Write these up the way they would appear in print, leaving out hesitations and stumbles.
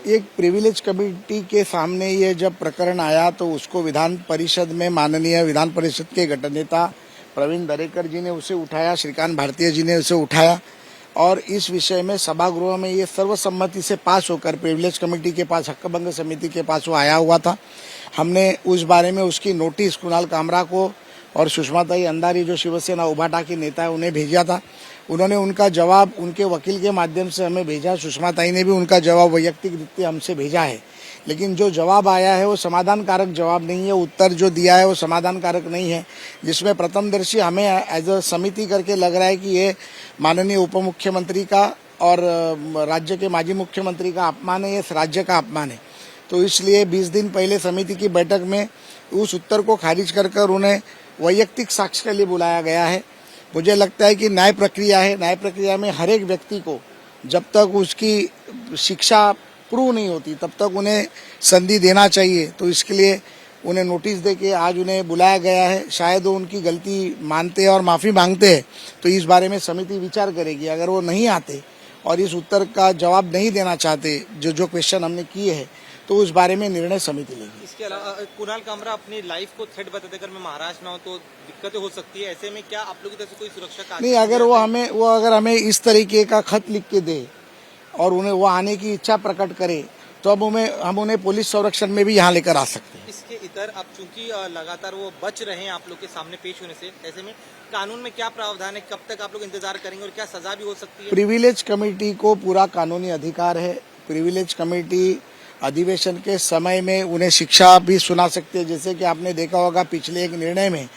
एक privilege committee के सामने ये जब प्रकरण आया तो उसको विधान परिषद में माननीय विधान परिषद के गठनेता प्रवीण दरेकर जी ने उसे उठाया, श्रीकांत भारतीय जी ने उसे उठाया और इस विषय में सभागृह में ये सर्वसम्मति से पास होकर प्रिविलेज कमेटी के पास, हक्कभंग समिति के पास वो आया हुआ था। हमने उस बारे में उसकी नोटिस कुणाल कामरा को और सुषमाताई अंधारी जो शिवसेना उभाटा की नेता है उन्हें भेजा था। उन्होंने उनका जवाब उनके वकील के माध्यम से हमें भेजा। सुषमाताई ने भी उनका जवाब वैयक्तिक रूप से हमसे भेजा है, लेकिन जो जवाब आया है वो समाधानकारक जवाब नहीं है। उत्तर जो दिया है वो समाधानकारक नहीं है, जिसमें प्रथमदर्शी हमें एज अ समिति करके लग रहा है कि ये माननीय उप मुख्यमंत्री का और राज्य के माजी मुख्यमंत्री का अपमान है, ये राज्य का अपमान है। तो इसलिए 20 दिन पहले समिति की बैठक में उस उत्तर को खारिज कर उन्हें वैयक्तिक साक्ष्य के लिए बुलाया गया है। मुझे लगता है कि न्याय प्रक्रिया है, न्याय प्रक्रिया में हर एक व्यक्ति को जब तक उसकी शिक्षा प्रूव नहीं होती तब तक उन्हें संधि देना चाहिए। तो इसके लिए उन्हें नोटिस देके आज उन्हें बुलाया गया है। शायद वो उनकी गलती मानते हैं और माफ़ी मांगते हैं तो इस बारे में समिति विचार करेगी। अगर वो नहीं आते और इस उत्तर का जवाब नहीं देना चाहते जो क्वेश्चन हमने किए हैं तो उस बारे में निर्णय समिति लेगी। इसके अलावा कुणाल कामरा अपनी लाइफ को थ्रेट बताते अगर मैं महाराष्ट्र ना हो तो दिक्कतें हो सकती है, ऐसे में क्या आप लोगों की तरफ से कोई सुरक्षा का नहीं, अगर वो अगर हमें इस तरीके का खत लिख के दे और उन्हें वो आने की इच्छा प्रकट करे तो अब हम उन्हें पुलिस संरक्षण में भी यहाँ लेकर आ सकते हैं। इसके इतर अब चूंकि लगातार वो बच रहे हैं आप लोग के सामने पेश होने से, ऐसे में कानून में क्या प्रावधान है, कब तक आप लोग इंतजार करेंगे और क्या सजा भी हो सकती है? प्रिविलेज कमेटी को पूरा कानूनी अधिकार है। प्रिविलेज कमेटी अधिवेशन के समय में उन्हें शिक्षा भी सुना सकते हैं। जैसे कि आपने देखा होगा पिछले एक निर्णय में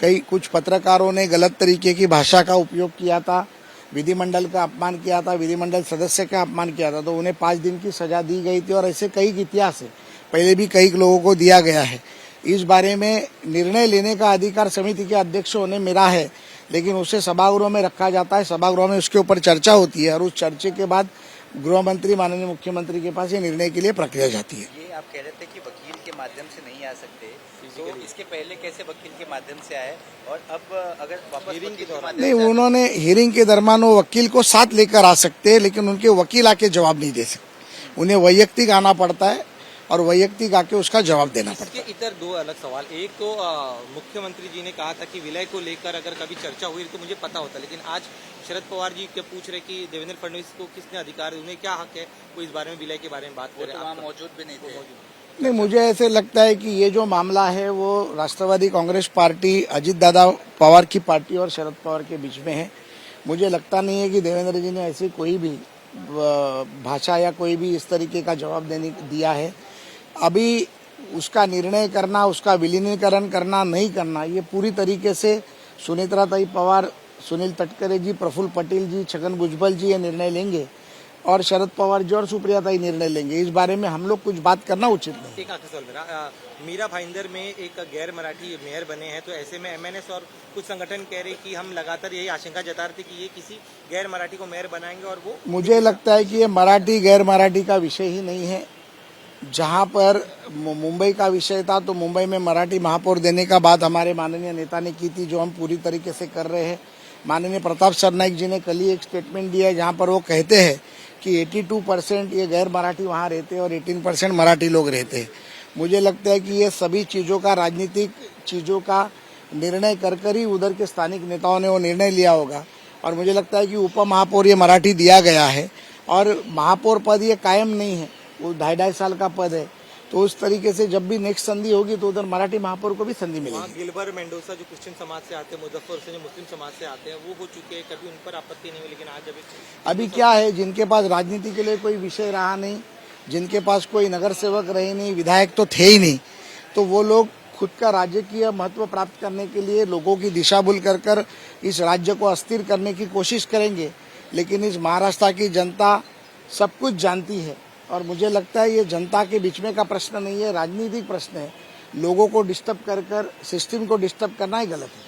कुछ पत्रकारों ने गलत तरीके की भाषा का उपयोग किया था, विधिमंडल का अपमान किया था, विधिमंडल सदस्य का अपमान किया था, तो उन्हें 5 दिन की सजा दी गई थी और ऐसे कई इतिहास है, पहले भी कई लोगों को दिया गया है। इस बारे में निर्णय लेने का अधिकार समिति के अध्यक्ष होने मेरा है, लेकिन उसे सभागृह में रखा जाता है, सभागृह में उसके ऊपर चर्चा होती है और उस चर्चे के बाद गृह मंत्री माननीय मुख्यमंत्री के पास ये निर्णय के लिए प्रक्रिया जाती है। ये आप कह रहे थे कि वकील के माध्यम से नहीं आ सकते, तो इसके पहले कैसे वकील के माध्यम से आए और अब अगर वापस हियरिंग के दौरान नहीं, उन्होंने हियरिंग के दरमियान वो वकील को साथ लेकर आ सकते हैं, लेकिन उनके वकील आके जवाब नहीं दे सकते। उन्हें वैयक्तिक आना पड़ता है और वैयक्तिक आके उसका जवाब देना पड़ता है। इसके इतर दो अलग सवाल, एक तो मुख्यमंत्री जी ने कहा था कि विलय को लेकर अगर कभी चर्चा हुई तो मुझे पता होता, लेकिन आज शरद पवार जी क्या पूछ रहे कि देवेंद्र फडणवीस को किसने अधिकार, उन्हें क्या हक है वो इस बारे में विलय के बारे में बात करें? वहाँ मौजूद भी नहीं थे। नहीं, मुझे ऐसे लगता है कि ये जो मामला है वो राष्ट्रवादी कांग्रेस पार्टी, अजित दादा पवार की पार्टी और शरद पवार के बीच में है। मुझे लगता नहीं है कि देवेंद्र जी ने ऐसी कोई भी भाषा या कोई भी इस तरीके का जवाब दिया है। अभी उसका निर्णय करना, उसका विलीनीकरण करना नहीं करना, ये पूरी तरीके से सुनेत्राताई पवार, सुनील तटकरे जी, प्रफुल्ल पटेल जी, छगन भुजबल जी ये निर्णय लेंगे और शरद पवार जी और सुप्रियाताई निर्णय लेंगे। इस बारे में हम लोग कुछ बात करना उचित नहीं। एक आखिरी सवाल मेरा, मीरा भाईंदर में एक गैर मराठी मेयर बने हैं, तो ऐसे में एमएनएस और कुछ संगठन कह रहे कि हम लगातार यही आशंका जता रहे थे कि ये किसी गैर मराठी को मेयर बनाएंगे और वो, मुझे लगता है कि ये मराठी गैर मराठी का विषय ही नहीं है। जहां पर मुंबई का विषय था तो मुंबई में मराठी महापौर देने का बात हमारे माननीय नेता ने की थी, जो हम पूरी तरीके से कर रहे हैं। माननीय प्रताप सरनाईक जी ने कल ही एक स्टेटमेंट दिया है जहां पर वो कहते हैं कि 82% ये गैर मराठी वहां रहते हैं और 18% मराठी लोग रहते हैं। मुझे लगता है कि ये सभी चीज़ों का, राजनीतिक चीज़ों का निर्णय कर ही उधर के स्थानिक नेताओं ने वो निर्णय लिया होगा और मुझे लगता है कि उप महापौर ये मराठी दिया गया है और महापौर पद ये कायम नहीं है, वो 2.5 साल का पद है। तो उस तरीके से जब भी नेक्स्ट संधि होगी तो उधर मराठी महापौर को भी संधि मिलेगी। गिलबर मेंडोसा जो क्रिश्चियन समाज से आते हैं, मुजफ्फर से जो मुस्लिम समाज से आते हैं, वो हो चुके हैं, कभी उन पर आपत्ति नहीं हुई, लेकिन आज अभी क्या है, जिनके पास राजनीति के लिए कोई विषय रहा नहीं, जिनके पास कोई नगर सेवक रहे नहीं, विधायक तो थे ही नहीं, तो वो लोग खुद का राजकीय महत्व प्राप्त करने के लिए लोगों की दिशा भूल कर इस राज्य को अस्थिर करने की कोशिश करेंगे। लेकिन इस महाराष्ट्र की जनता सब कुछ जानती है और मुझे लगता है ये जनता के बीच में का प्रश्न नहीं है, राजनीतिक प्रश्न है। लोगों को डिस्टर्ब कर सिस्टम को डिस्टर्ब करना ही गलत है।